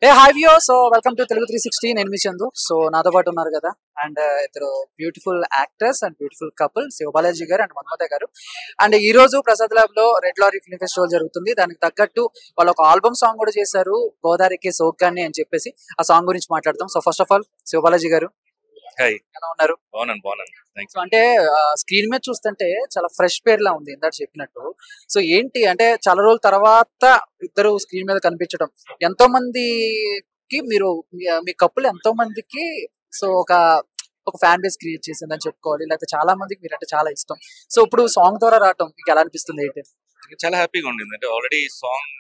A hi view. So welcome to Telugu 360. నేను మీ Chandu. So నాతో పాటు ఉన్నారు కదా అండ్ ఇద్దరు beautiful actors and beautiful couple, Sivabalaji గారు అండ్ మన్మథ గారు. అండ్ ఈ రోజు ప్రసాద్ ల్యాబ్ లో రెడ్ లారీ ఫిల్మ్ ఫెస్టివల్ జరుగుతుంది. దానికి తగ్గట్టు వాళ్ళు ఒక ఆల్బమ్ సాంగ్ కూడా చేశారు, గోదావరికి సోగ్గాన్ని అని చెప్పేసి. ఆ సాంగ్ గురించి మాట్లాడతాం. So first of all Sivabalaji గారు ఎలా ఉన్నారు? బాగున్నాను. సో అంటే స్క్రీన్ మీద చూస్తుంటే చాలా ఫ్రెష్ పేర్లా ఉంది ఇందాక చెప్పినట్టు. సో ఏంటి అంటే చాలా రోజుల తర్వాత ఇద్దరు స్క్రీన్ మీద కనిపించడం, ఎంతో మందికి మీరు మీ కప్పులు ఎంతో మందికి సో ఒక ఒక ఫ్యాన్ బేస్ క్రియేట్ చేసిందని చెప్పుకోవాలి. లేకపోతే చాలా మందికి మీరు అంటే చాలా ఇష్టం. సో ఇప్పుడు సాంగ్ ద్వారా రావటం మీకు ఎలా అనిపిస్తుంది? ఏంటి చాలా హ్యాపీగా ఉండింది. అంటే ఆల్రెడీ సాంగ్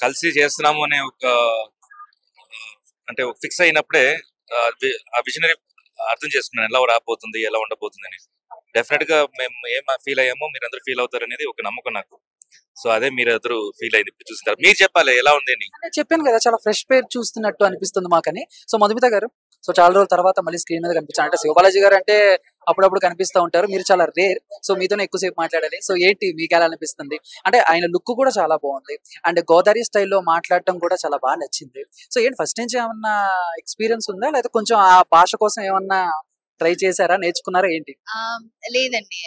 కలిసి చేస్తున్నాము అనే ఒక అంటే ఫిక్స్ అయినప్పుడే ఆ విజనరీ అర్థం చేసుకున్నాను, ఎలా రాబోతుంది, ఎలా ఉండబోతుంది అని. డెఫినెట్ గా మేము ఏం ఫీల్ అయ్యామో మీరు అందరూ ఫీల్ అవుతారు అనేది ఒక నమ్మకం నాకు. సో అదే మీరు అందరూ ఫీల్ అయింది ఇప్పుడు చూసిన తర్వాత. మీరు చెప్పాలి ఎలా ఉంది అని. చెప్పాను కదా, చాలా ఫ్రెష్ పేర్ చూస్తున్నట్టు అనిపిస్తుంది మాకని. సో మధుమిత గారు, సో చాలా రోజుల తర్వాత మళ్ళీ స్క్రీన్ మీద కనిపించారు. అంటే శివబాలాజీ గారు అంటే అప్పుడప్పుడు కనిపిస్తూ ఉంటారు, మీరు చాలా రేర్. సో మీతోనే ఎక్కువసేపు మాట్లాడాలి. సో ఏంటి మీకు ఎలా అనిపిస్తుంది? అంటే ఆయన లుక్ కూడా చాలా బాగుంది అండ్ గోదావరి స్టైల్లో మాట్లాడటం కూడా చాలా బాగా నచ్చింది. సో ఏంటి ఫస్ట్ నుంచి ఏమన్నా ఎక్స్పీరియన్స్ ఉందా, లేదా కొంచెం ఆ భాష కోసం ఏమన్నా ట్రై చేశారా, నేర్చుకున్నారా ఏంటి? లేదండి.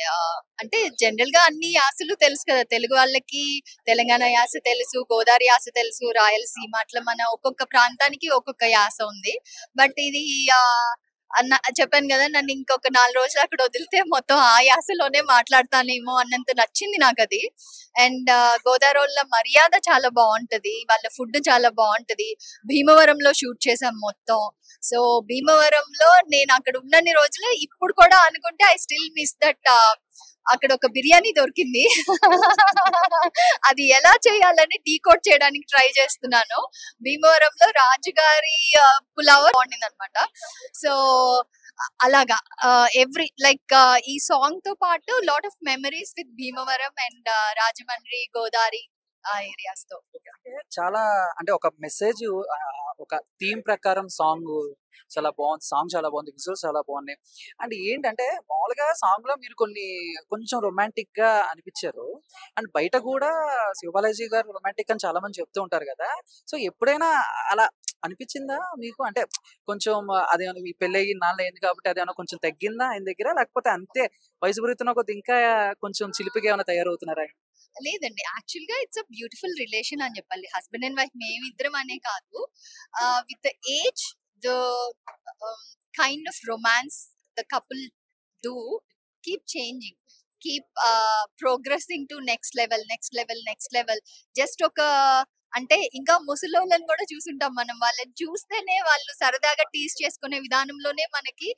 అంటే జనరల్ గా అన్ని యాసలు తెలుసు కదా, తెలుగు వాళ్ళకి తెలంగాణ యాస తెలుసు, గోదావరి యాస తెలుసు, రాయలసీమ అట్లా మన ఒక్కొక్క ప్రాంతానికి ఒక్కొక్క యాస ఉంది. బట్ ఇది చెప్పాను కదా, నన్ను ఇంకొక 4 రోజులు అక్కడ వదిలితే మొత్తం ఆ యాసలోనే మాట్లాడతానేమో అన్నంత నచ్చింది నాకు అది. అండ్ గోదావరి వాళ్ళ మర్యాద చాలా బాగుంటది, వాళ్ళ ఫుడ్ చాలా బాగుంటది. భీమవరంలో షూట్ చేసాం మొత్తం. సో భీమవరంలో నేను అక్కడ ఉన్నన్ని రోజులు ఇప్పుడు కూడా అనుకుంటే ఐ స్టిల్ మిస్ దట్. అక్కడ ఒక బిర్యానీ దొరికింది. అది ఎలా చేయాలని డీకోడ్ చేయడానికి ట్రై చేస్తున్నాను. భీమవరంలో రాజుగారి పులావ్ బాగుండింది అనమాట. సో అలాగా ఎవ్రీ లైక్ ఈ సాంగ్ తో పాటు lot of memories with Bhimavaram and Rajahmundry, Godavari ఆ ఏరియాస్ తో. చాలా అంటే ఒక మెసేజ్, ఒక థీమ్ ప్రకారం సాంగ్ చాలా బాగుంది. సాంగ్ చాలా బాగుంది, విజువల్స్ చాలా బాగున్నాయి. అండ్ ఏంటంటే మామూలుగా సాంగ్ లో మీరు కొంచెం రొమాంటిక్ గా అనిపించారు. అండ్ బయట కూడా శివబాలాజీ గారు రొమాంటిక్ అని చాలా మంది చెప్తూ ఉంటారు కదా. సో ఎప్పుడైనా అలా అనిపించిందా మీకు? అంటే కొంచెం అదేమన్నా మీ పెళ్ళి అయ్యి నాళ్ళు అయింది కాబట్టి అదేమన్నా కొంచెం తగ్గిందా ఆయన దగ్గర, లేకపోతే అంతే వయసు పెరుగుతున్న కొద్ది ఇంకా కొంచెం చిలిపిగా ఏమైనా తయారవుతున్నారా? లేదండి, యాక్చువల్ గా ఇట్స్ అ బ్యూటిఫుల్ రిలేషన్ అని చెప్పాలి. హస్బెండ్ అండ్ వైఫ్ మేమిద్దరం అనే కాదు, with the age the kind of romance the couple do keep changing, keep progressing to next level. Just ఒక అంటే ఇంకా ముసలోళ్ళని కూడా చూసుంటాం మనం, వాళ్ళని చూస్తేనే వాళ్ళు సరదాగా టీస్ చేసుకునే విధానంలోనే మనకి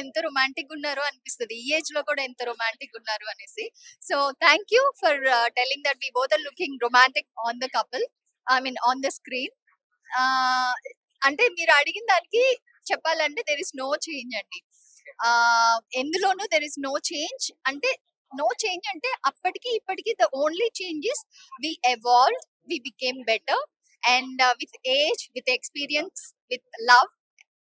ఎంత రొమాంటిక్ ఉన్నారో అనిపిస్తుంది. ఈ ఏజ్ లో కూడా ఎంత రొమాంటిక్ ఉన్నారు అనేసి. So thank you for telling that we both are looking romantic on the couple, I mean on the screen. అంటే మీరు అడిగిన దానికి చెప్పాలంటే దెర్ ఇస్ నో చేంజ్ అండి. ఎందులోనూ దెర్ ఇస్ నో చేంజ్. అంటే నో చేంజ్ అంటే అప్పటికి ఇప్పటికి the only change is we evolve, we became better, and with age, with experience, with love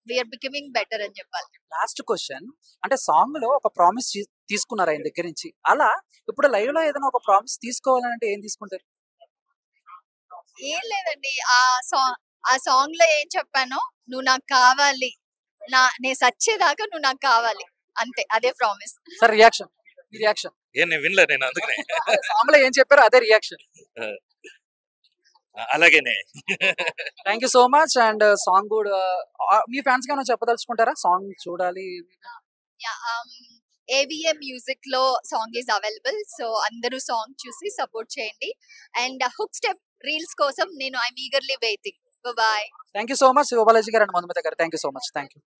we are becoming better అని చెప్పాలి. లాస్ట్ క్వశ్చన్, అంటే song లో ఒక ప్రామిస్ తీసుకున్నారు ఆయన దగ్గర నుంచి. అలా ఇప్పుడు లైవ్ లో ఏదైనా ఒక ప్రామిస్ తీసుకోవాలంటే ఏం తీసుకుంటారు? ఏం లేదండి, ఆ సాంగ్ లో ఏం చెప్పానో, నువ్వు నాకు కావాలి, నేను సచ్చేదాకా నువ్వు నాకు కావాలి, అంతే. అదే ప్రామిస్. సార్ రియాక్షన్, రియాక్షన్ నేను వినలే, నేను అందుకనే సాంగ్ లో ఏం చెప్పారో అదే రియాక్షన్. అలాగేనే. Thank you so much. And song కూడా మీ ఫ్యాన్స్ కి ఏమైనా చెప్పదలుచుకుంటారా? సాంగ్ చూడాలి. AVM మ్యూజిక్ లో సాంగ్ ఈజ్ అవైలబుల్. సో అందరూ సాంగ్ చూసి సపోర్ట్ చేయండి. అండ్ హుక్ స్టెప్ రీల్స్ కోసం నేను I'm eagerly waiting. Bye. Thank you so much Shivabalaji గారు అండ్ మధుమిత గారు. Thank you so much. Thank you.